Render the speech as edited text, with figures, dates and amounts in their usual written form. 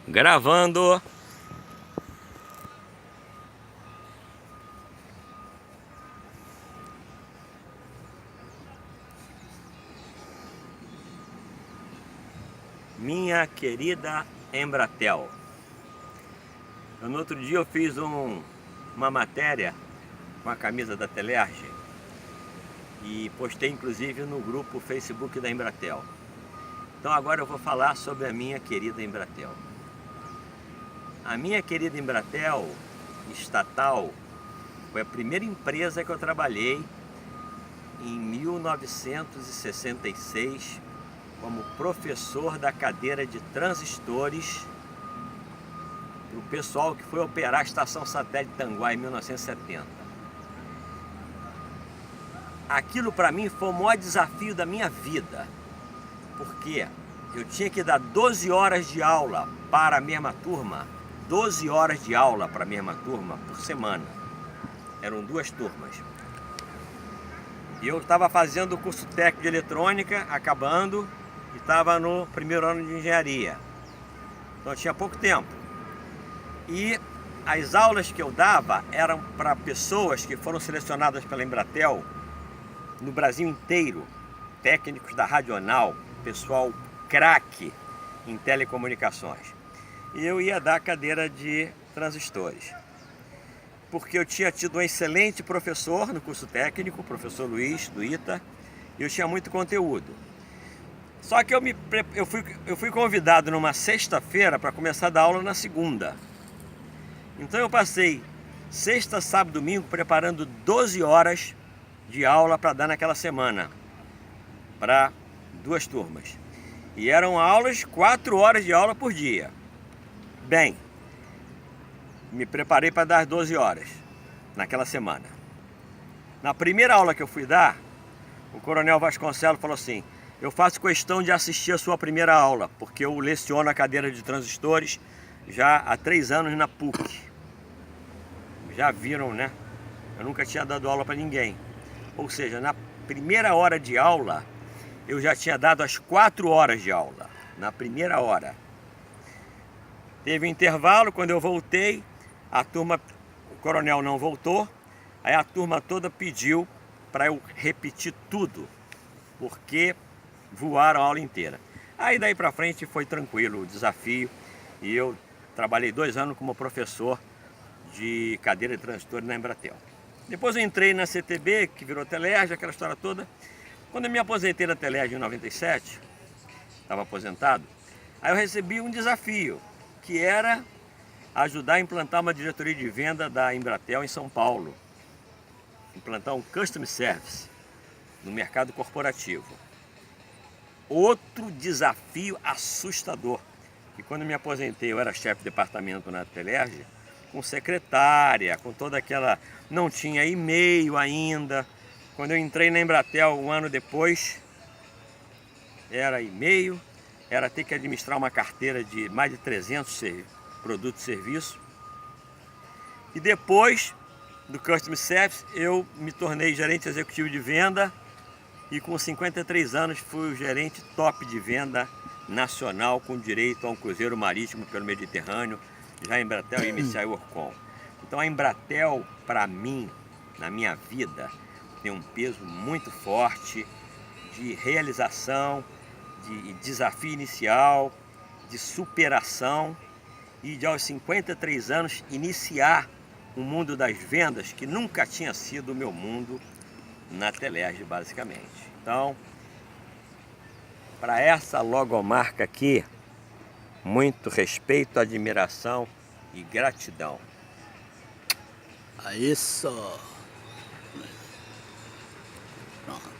Gravando. Minha querida Embratel. No outro dia eu fiz uma matéria com a camisa da Telerge e postei inclusive no grupo Facebook da Embratel. Então agora eu vou falar sobre a minha querida Embratel. A minha querida Embratel estatal foi a primeira empresa que eu trabalhei em 1966 como professor da cadeira de transistores para o pessoal que foi operar a estação satélite Tanguá em 1970. Aquilo para mim foi o maior desafio da minha vida, porque eu tinha que dar 12 horas de aula para a mesma turma, 12 horas de aula para a mesma turma por semana. Eram duas turmas. E eu estava fazendo o curso técnico de eletrônica, acabando, e estava no primeiro ano de engenharia. Então eu tinha pouco tempo. E as aulas que eu dava eram para pessoas que foram selecionadas pela Embratel no Brasil inteiro, técnicos da Radional, pessoal craque em telecomunicações. E eu ia dar cadeira de transistores, porque eu tinha tido um excelente professor no curso técnico, o professor Luiz, do ITA, e eu tinha muito conteúdo. Só que eu fui convidado numa sexta-feira para começar a dar aula na segunda. Então eu passei sexta, sábado e domingo preparando 12 horas de aula para dar naquela semana, para duas turmas. E eram aulas, 4 horas de aula por dia. Bem, me preparei para dar 12 horas naquela semana. Na primeira aula que eu fui dar, o coronel Vasconcelos falou assim: eu faço questão de assistir a sua primeira aula, porque eu leciono a cadeira de transistores já há 3 anos na PUC. Já viram, né? Eu nunca tinha dado aula para ninguém. Ou seja, na primeira hora de aula, eu já tinha dado as 4 horas de aula. Na primeira hora. Teve um intervalo, quando eu voltei, o coronel não voltou, aí a turma toda pediu para eu repetir tudo, porque voaram a aula inteira. Aí daí para frente foi tranquilo o desafio, e eu trabalhei 2 anos como professor de cadeira de transistores na Embratel. Depois eu entrei na CTB, que virou Telerge, aquela história toda. Quando eu me aposentei na Telerge em 97, estava aposentado, aí eu recebi um desafio, que era ajudar a implantar uma diretoria de venda da Embratel em São Paulo. Implantar um Customer Service no mercado corporativo. Outro desafio assustador, que quando eu me aposentei eu era chefe de departamento na Telerge, com secretária, com toda aquela... não tinha e-mail ainda. Quando eu entrei na Embratel um ano depois, era e-mail, era ter que administrar uma carteira de mais de 300 produtos e serviços. E depois do Customer Service, eu me tornei gerente executivo de venda e com 53 anos fui o gerente top de venda nacional com direito a um cruzeiro marítimo pelo Mediterrâneo, já em Embratel e MCI Workcom. Então a Embratel, para mim, na minha vida, tem um peso muito forte de realização, de desafio inicial, de superação e de aos 53 anos iniciar o mundo das vendas que nunca tinha sido o meu mundo na Telerge, basicamente. Então, para essa logomarca aqui, muito respeito, admiração e gratidão. É isso. Pronto.